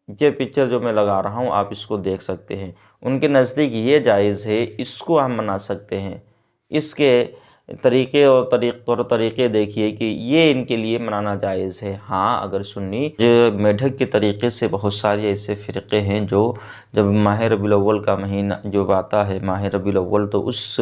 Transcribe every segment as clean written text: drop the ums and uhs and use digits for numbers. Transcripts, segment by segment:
یہ پکچر جو میں لگا رہا ہوں آپ اس کو دیکھ سکتے ہیں، ان کے نزدیک یہ جائز ہے، اس کو ہم منا سکتے ہیں۔ اس کے طریقے اور طریقے دیکھیے کہ یہ ان کے لیے منانا جائز ہے۔ ہاں اگر سنی میڈھک کے طریقے سے بہت سارے ایسے فرقے ہیں جو جب ماہ ربیع الاول کا مہینہ جو آتا ہے، ماہ ربیع الاول، تو اس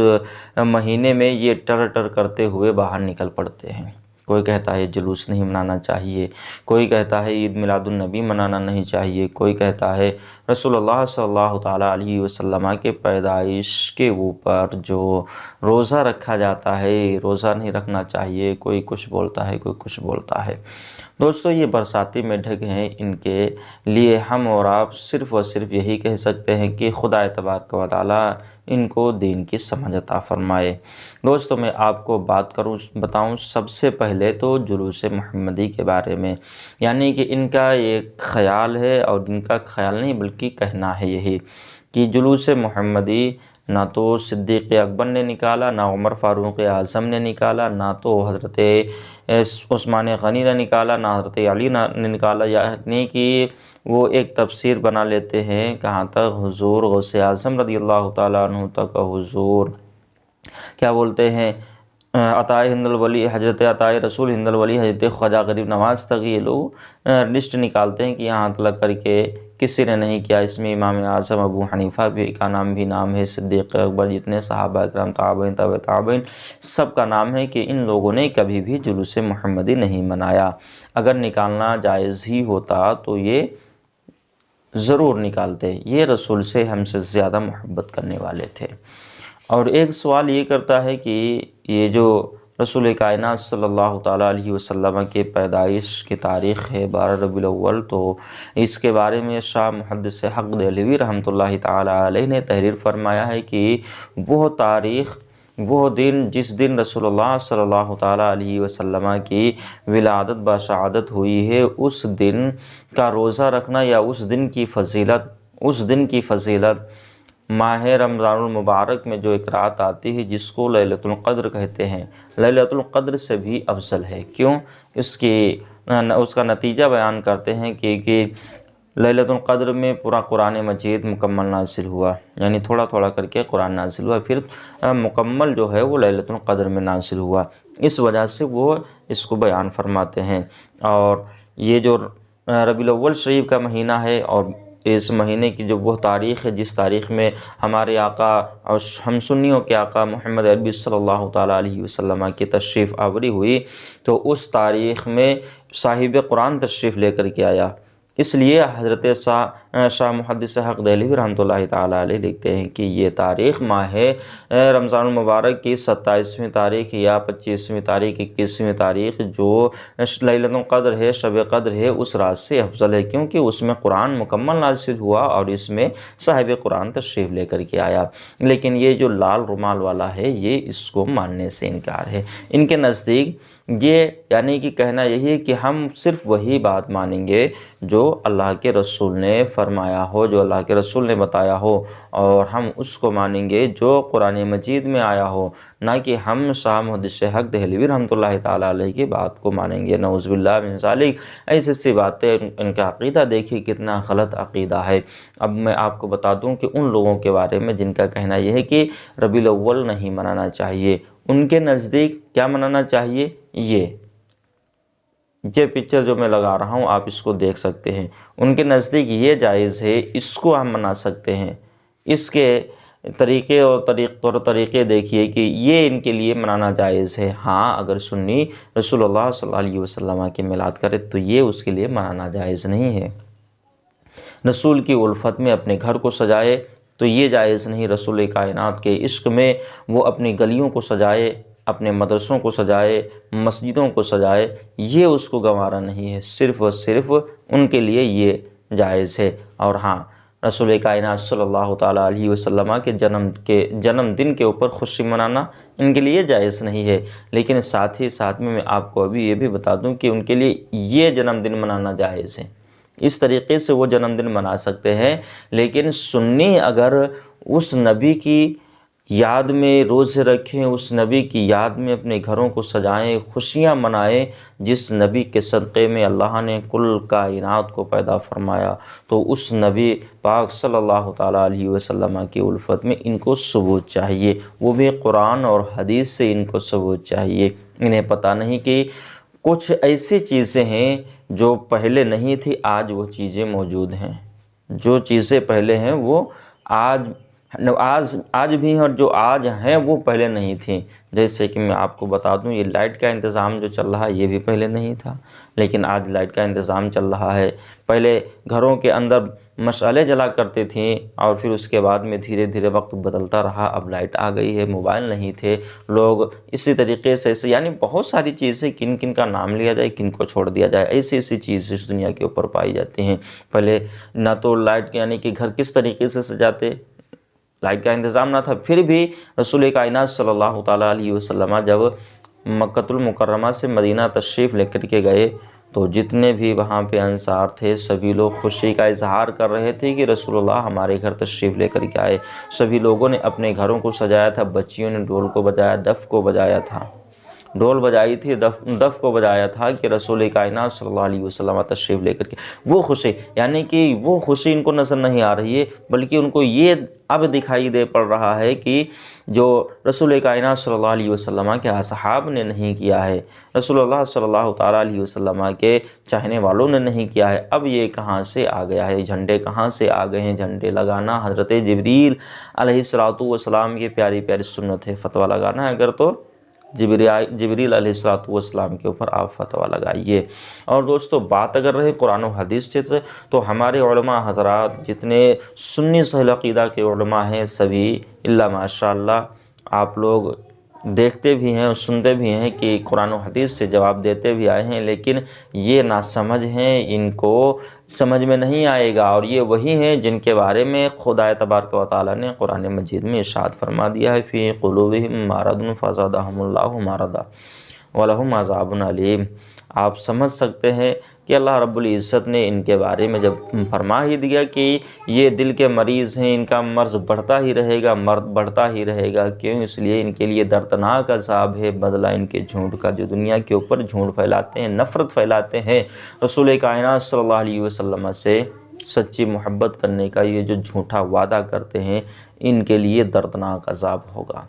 مہینے میں یہ ٹر ٹر کرتے ہوئے باہر نکل پڑتے ہیں۔ کوئی کہتا ہے جلوس نہیں منانا چاہیے، کوئی کہتا ہے عید میلاد النبی منانا نہیں چاہیے، کوئی کہتا ہے رسول اللہ صلی اللہ تعالیٰ علیہ وسلم کے پیدائش کے اوپر جو روزہ رکھا جاتا ہے روزہ نہیں رکھنا چاہیے، کوئی کچھ بولتا ہے، کوئی کچھ بولتا ہے۔ دوستو یہ برساتی میڈھک ہیں، ان کے لیے ہم اور آپ صرف اور صرف یہی کہہ سکتے ہیں کہ خدا تبارک و تعالیٰ ان کو دین کی سمجھ عطا فرمائے۔ دوستو میں آپ کو بتاؤں سب سے پہلے تو جلوس محمدی کے بارے میں، یعنی کہ ان کا ایک خیال ہے، اور ان کا خیال نہیں بلکہ کہنا ہے یہی کہ جلوس محمدی نہ تو صدیق اکبر نے نکالا، نہ عمر فاروق اعظم نے نکالا، نہ تو حضرت عثمان غنی نے نکالا، نہ حضرت علی نے نکالا، یعنی کہ وہ ایک تفسیر بنا لیتے ہیں کہاں تک حضور غوث اعظم رضی اللہ تعالیٰ عنہ تک، حضور کیا بولتے ہیں عطائے ہند الولی، حضرت عطائے رسول ہند الولی، حضرت خواجہ غریب نواز تک یہ لوگ لسٹ نکالتے ہیں کہ یہاں تلک کر کے کسی نے نہیں کیا۔ اس میں امام اعظم ابو حنیفہ بھی کا نام بھی نام ہے، صدیق اکبر، جتنے صحابہ اکرام، تابعین، تبع تابعین، سب کا نام ہے کہ ان لوگوں نے کبھی بھی جلوس محمدی نہیں منایا۔ اگر نکالنا جائز ہی ہوتا تو یہ ضرور نکالتے، یہ رسول سے ہم سے زیادہ محبت کرنے والے تھے۔ اور ایک سوال یہ کرتا ہے کہ یہ جو رسول کائنات صلی اللہ تعالیٰ علیہ وسلم کے پیدائش کی تاریخ ہے 12 ربیع الاول، تو اس کے بارے میں شاہ محدث حق دہلوی رحمۃ اللہ تعالیٰ علیہ نے تحریر فرمایا ہے کہ وہ تاریخ، وہ دن جس دن رسول اللہ صلی اللہ تعالیٰ علیہ وسلم کی ولادت بشہادت ہوئی ہے، اس دن کا روزہ رکھنا یا اس دن کی فضیلت ماہ رمضان المبارک میں جو ایک رات آتی ہے جس کو لیلۃ القدر کہتے ہیں، لیلۃ القدر سے بھی افضل ہے۔ کیوں؟ اس کا نتیجہ بیان کرتے ہیں کہ لیلۃ القدر میں پورا قرآن مجید مکمل نازل ہوا، یعنی تھوڑا تھوڑا کر کے قرآن نازل ہوا، پھر مکمل جو ہے وہ لیلۃ القدر میں نازل ہوا، اس وجہ سے وہ اس کو بیان فرماتے ہیں۔ اور یہ جو ربیع الاول شریف کا مہینہ ہے، اور اس مہینے کی جو وہ تاریخ ہے جس تاریخ میں ہمارے آقا اور ہم سنیوں کے آقا محمد عربی صلی اللہ تعالیٰ علیہ وسلم کی تشریف آوری ہوئی، تو اس تاریخ میں صاحب قرآن تشریف لے کر کے آیا۔ اس لیے حضرت شاہ محدث حق دہلوی رحمۃ اللہ تعالیٰ علیہ لکھتے ہیں کہ یہ تاریخ ماہ رمضان المبارک کی 27ویں تاریخ یا 25ویں تاریخ، 21ویں تاریخ جو لیلۃ القدر ہے، شب قدر ہے، اس رات سے افضل ہے، کیونکہ اس میں قرآن مکمل نازل ہوا اور اس میں صاحب قرآن تشریف لے کر کے آیا۔ لیکن یہ جو لال رومال والا ہے یہ اس کو ماننے سے انکار ہے۔ ان کے نزدیک یہ یعنی کہ کہنا یہی ہے کہ ہم صرف وہی بات مانیں گے جو اللہ کے رسول نے فرمایا ہو، جو اللہ کے رسول نے بتایا ہو، اور ہم اس کو مانیں گے جو قرآن مجید میں آیا ہو، نہ کہ ہم شاہ محدث حق دہلوی رحمۃ اللہ تعالیٰ علیہ کی بات کو مانیں گے۔ نعوذ باللہ من ذالک، ایسی سی باتیں، ان کا عقیدہ دیکھیے کتنا غلط عقیدہ ہے۔ اب میں آپ کو بتا دوں کہ ان لوگوں کے بارے میں جن کا کہنا یہ ہے کہ ربیع الاول نہیں منانا چاہیے، ان کے نزدیک کیا منانا چاہیے؟ یہ پکچر جو میں لگا رہا ہوں آپ اس کو دیکھ سکتے ہیں، ان کے نزدیک یہ جائز ہے، اس کو ہم منا سکتے ہیں۔ اس کے طریقے اور طریقے دیکھیے کہ یہ ان کے لیے منانا جائز ہے۔ ہاں اگر سنی رسول اللہ صلی اللہ علیہ وسلم کے میلاد کرے تو یہ اس کے لیے منانا جائز نہیں ہے۔ رسول کی الفت میں اپنے گھر کو سجائے تو یہ جائز نہیں۔ رسول کائنات کے عشق میں وہ اپنی گلیوں کو سجائے، اپنے مدرسوں کو سجائے، مسجدوں کو سجائے، یہ اس کو گوارا نہیں ہے۔ صرف اور صرف ان کے لیے یہ جائز ہے۔ اور ہاں رسول کائنات صلی اللہ تعالیٰ علیہ وسلم کے جنم دن کے اوپر خوشی منانا ان کے لیے جائز نہیں ہے۔ لیکن ساتھ ہی ساتھ میں آپ کو ابھی یہ بھی بتا دوں کہ ان کے لیے یہ جنم دن منانا جائز ہے۔ اس طریقے سے وہ جنم دن منا سکتے ہیں، لیکن سنی اگر اس نبی کی یاد میں روزے رکھیں، اس نبی کی یاد میں اپنے گھروں کو سجائیں، خوشیاں منائیں جس نبی کے صدقے میں اللہ نے کل کائنات کو پیدا فرمایا۔ تو اس نبی پاک صلی اللہ تعالیٰ علیہ وسلم کی الفت میں ان کو ثبوت چاہیے، وہ بھی قرآن اور حدیث سے ان کو ثبوت چاہیے۔ انہیں پتہ نہیں کہ کچھ ایسی چیزیں ہیں جو پہلے نہیں تھی، آج وہ چیزیں موجود ہیں۔ جو چیزیں پہلے ہیں وہ آج بھی ہیں، اور جو آج ہیں وہ پہلے نہیں تھیں۔ جیسے کہ میں آپ کو بتا دوں، یہ لائٹ کا انتظام جو چل رہا ہے یہ بھی پہلے نہیں تھا، لیکن آج لائٹ کا انتظام چل رہا ہے۔ پہلے گھروں کے اندر مشعلیں جلا کرتے تھیں، اور پھر اس کے بعد میں دھیرے دھیرے وقت بدلتا رہا، اب لائٹ آ گئی ہے، موبائل نہیں تھے لوگ اسی طریقے سے یعنی بہت ساری چیزیں، کن کن کا نام لیا جائے، کن کو چھوڑ دیا جائے، ایسی ایسی چیزیں اس دنیا کے اوپر پائی جاتی ہیں۔ پہلے نہ تو لائٹ یعنی کہ گھر کس طریقے سے سجاتے، لائٹ کا انتظام نہ تھا، پھر بھی رسول کائنات صلی اللہ تعالیٰ علیہ وسلم جب مکہ المکرمہ سے مدینہ تشریف لے کر کے گئے تو جتنے بھی وہاں پہ انصار تھے سبھی لوگ خوشی کا اظہار کر رہے تھے کہ رسول اللہ ہمارے گھر تشریف لے کر کے آئے۔ سبھی لوگوں نے اپنے گھروں کو سجایا تھا، بچیوں نے ڈھول کو بجایا، دف کو بجایا تھا، ڈھول بجائی تھی، دف کو بجایا تھا کہ رسول کائنات صلی اللہ علیہ وسلم تشریف لے کر کے۔ وہ خوشی یعنی کہ وہ خوشی ان کو نظر نہیں آ رہی ہے، بلکہ ان کو یہ اب دکھائی دے پڑ رہا ہے کہ جو رسول کائنات صلی اللہ علیہ وسلم کے اصحاب نے نہیں کیا ہے، رسول اللہ صلی اللہ تعالیٰ علیہ وسلم کے چاہنے والوں نے نہیں کیا ہے، اب یہ کہاں سے آ گیا ہے، جھنڈے کہاں سے آ گئے ہیں۔ جھنڈے لگانا حضرت جبریل علیہ السلام کی پیاری پیاری سنت ہے، فتویٰ لگانا ہے اگر تو جبریل علیہ السلام کے اوپر آپ فتویٰ لگائیے۔ اور دوستو بات اگر رہے قرآن و حدیث سے تو ہمارے علماء حضرات جتنے سنی صحیح عقیدہ کے علماء ہیں سبھی اللہ ماشاء اللہ آپ لوگ دیکھتے بھی ہیں اور سنتے بھی ہیں کہ قرآن و حدیث سے جواب دیتے بھی آئے ہیں، لیکن یہ ناسمجھ ہیں، ان کو سمجھ میں نہیں آئے گا، اور یہ وہی ہیں جن کے بارے میں خدا تبارک و تعالیٰ نے قرآن مجید میں ارشاد فرما دیا ہے فی قلوبہم مرض فزادہم اللہ مرضا ولہم عذاب علیم۔ آپ سمجھ سکتے ہیں کہ اللہ رب العزت نے ان کے بارے میں جب فرما ہی دیا کہ یہ دل کے مریض ہیں، ان کا مرض بڑھتا ہی رہے گا، مرض بڑھتا ہی رہے گا، کیوں؟ اس لیے ان کے لیے دردناک عذاب ہے، بدلہ ان کے جھوٹ کا، جو دنیا کے اوپر جھوٹ پھیلاتے ہیں، نفرت پھیلاتے ہیں رسول کائنات صلی اللہ علیہ وسلم سے سچی محبت کرنے کا، یہ جو جھوٹا وعدہ کرتے ہیں ان کے لیے دردناک عذاب ہوگا۔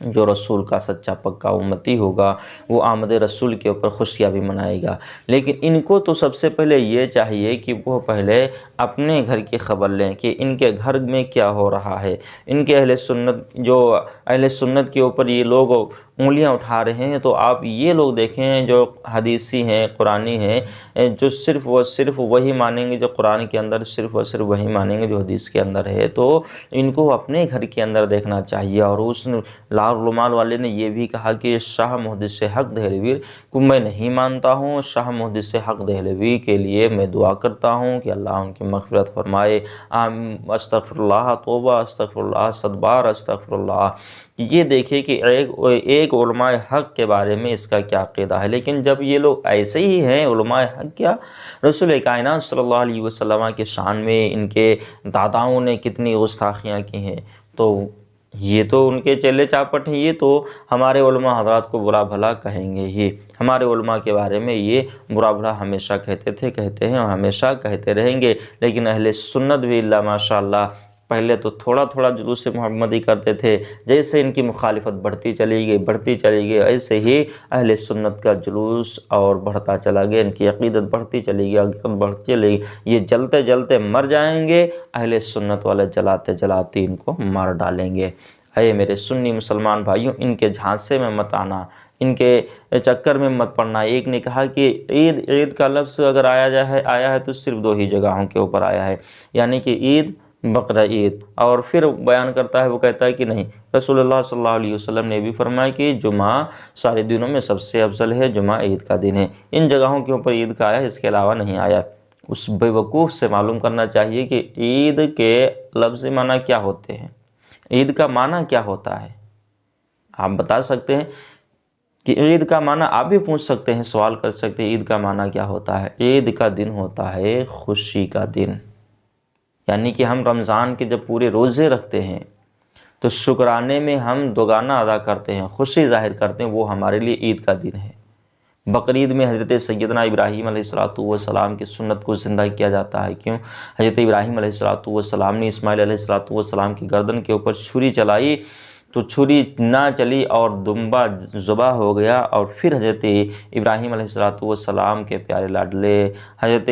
جو رسول کا سچا پکا امتی ہوگا وہ آمد رسول کے اوپر خوشیاں بھی منائے گا، لیکن ان کو تو سب سے پہلے یہ چاہیے کہ وہ پہلے اپنے گھر کی خبر لیں کہ ان کے گھر میں کیا ہو رہا ہے۔ ان کے اہل سنت کے اوپر یہ لوگ انگلیاں اٹھا رہے ہیں، تو آپ یہ لوگ دیکھیں جو حدیثی ہیں، قرآنی ہیں، جو صرف وہی مانیں گے جو قرآن کے اندر، صرف وہی مانیں گے جو حدیث کے اندر ہے، تو ان کو اپنے گھر کے اندر دیکھنا چاہیے۔ اور اس لال والے نے یہ بھی کہا کہ شاہ محدث حق دہلوی کو میں نہیں مانتا ہوں، شاہ محدث حق دہلوی کے لیے میں دعا کرتا ہوں کہ اللہ ان کی مغفرت فرمائے، استغفر اللہ، توبہ استغفر اللہ، 100 بار استغفر اللہ۔ یہ دیکھیں کہ ایک علماء حق کے بارے میں اس کا کیا عقیدہ ہے، لیکن جب یہ لوگ ایسے ہی ہیں علماء حق، کیا رسول کائنات صلی اللہ علیہ وسلم کے شان میں ان کے داداؤں نے کتنی گستاخیاں کی ہیں، تو یہ تو ان کے چیلے چاپٹ ہیں، یہ تو ہمارے علماء حضرات کو برا بھلا کہیں گے ہی، ہمارے علماء کے بارے میں یہ برا بھلا ہمیشہ کہتے ہیں اور ہمیشہ کہتے رہیں گے۔ لیکن اہل سنت بھی اللہ ماشاء اللہ پہلے تو تھوڑا تھوڑا جلوس محمدی کرتے تھے، جیسے ان کی مخالفت بڑھتی چلی گئی ایسے ہی اہل سنت کا جلوس اور بڑھتا چلا گیا، ان کی عقیدت بڑھتی چلی گئی، یہ جلتے جلتے مر جائیں گے، اہل سنت والے جلاتے جلاتے ان کو مار ڈالیں گے۔ اے میرے سنی مسلمان بھائیوں، ان کے جھانسے میں مت آنا، ان کے چکر میں مت پڑنا۔ ایک نے کہا کہ عید کا لفظ اگر آیا ہے تو صرف 2 ہی جگہوں کے اوپر آیا ہے، یعنی کہ عید، بقرہ عید، اور پھر بیان کرتا ہے، وہ کہتا ہے کہ نہیں، رسول اللہ صلی اللہ علیہ وسلم نے بھی فرمایا کہ جمعہ سارے دنوں میں سب سے افضل ہے، جمعہ عید کا دن ہے۔ ان جگہوں کے اوپر عید کا آیا ہے، اس کے علاوہ نہیں آیا۔ اس بے وقوف سے معلوم کرنا چاہیے کہ عید کے لفظ معنی کیا ہوتے ہیں، عید کا معنی کیا ہوتا ہے۔ آپ بتا سکتے ہیں کہ عید کا معنی، آپ بھی پوچھ سکتے ہیں، سوال کر سکتے ہیں، عید کا معنی کیا ہوتا ہے؟ عید کا دن ہوتا ہے خوشی کا دن، یعنی کہ ہم رمضان کے جب پورے روزے رکھتے ہیں تو شکرانے میں ہم دوگانہ ادا کرتے ہیں، خوشی ظاہر کرتے ہیں، وہ ہمارے لیے عید کا دن ہے۔ بقرعید میں حضرت سیدنا ابراہیم علیہ السلام کی سنت کو زندہ کیا جاتا ہے۔ کیوں؟ حضرت ابراہیم علیہ السلام نے اسماعیل علیہ السلام کی گردن کے اوپر چھری چلائی تو چھری نہ چلی اور دمبا ذبح ہو گیا، اور پھر حضرت ابراہیم علیہ السلام کے پیارے لاڈلے حضرت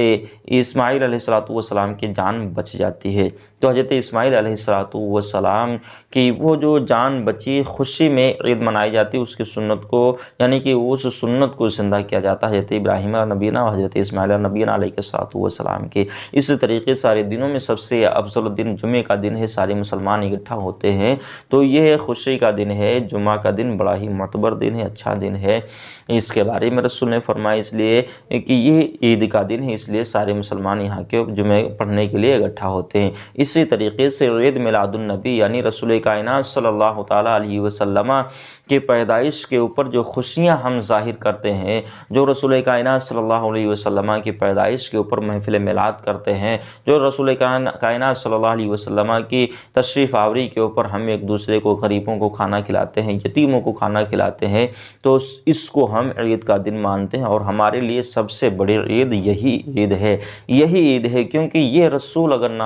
اسماعیل علیہ السلام کی جان بچ جاتی ہے۔ تو حضرت اسماعیل علیہ السلام کی وہ جو جان بچی، خوشی میں عید منائی جاتی، اس کی سنت کو یعنی کہ اس سنت کو زندہ کیا جاتا ہے حضرت ابراہیم نبینا اور حضرت اسماعیل نبینا علیہ السلام کی۔ اس طریقے سارے دنوں میں سب سے افضل دن جمعے کا دن ہے، سارے مسلمان اکٹھا ہوتے ہیں، تو یہ خوشی کا دن ہے۔ جمعہ کا دن بڑا ہی معتبر دن ہے، اچھا دن ہے۔ اس کے بارے میں رسول نے فرمایا اس لیے کہ یہ عید کا دن ہے، اس لیے سارے مسلمان یہاں کے جمعے پڑھنے کے لیے اکٹھا ہوتے ہیں۔ اسی طریقے سے عید میلاد النبی یعنی رسول کائنات صلی اللہ تعالیٰ علیہ وسلم کے پیدائش کے اوپر جو خوشیاں ہم ظاہر کرتے ہیں، جو رسول کائنات صلی اللہ علیہ وسلم کی پیدائش کے اوپر محفل میلاد کرتے ہیں، جو رسول کائنات صلی اللہ علیہ وسلم کی تشریف آوری کے اوپر ہم ایک دوسرے کو، غریبوں کو کھانا کھلاتے ہیں، یتیموں کو کھانا کھلاتے ہیں، تو اس کو ہم عید کا دن مانتے ہیں، اور ہمارے لیے سب سے بڑی عید یہی عید ہے، کیونکہ یہ رسول اگر نہ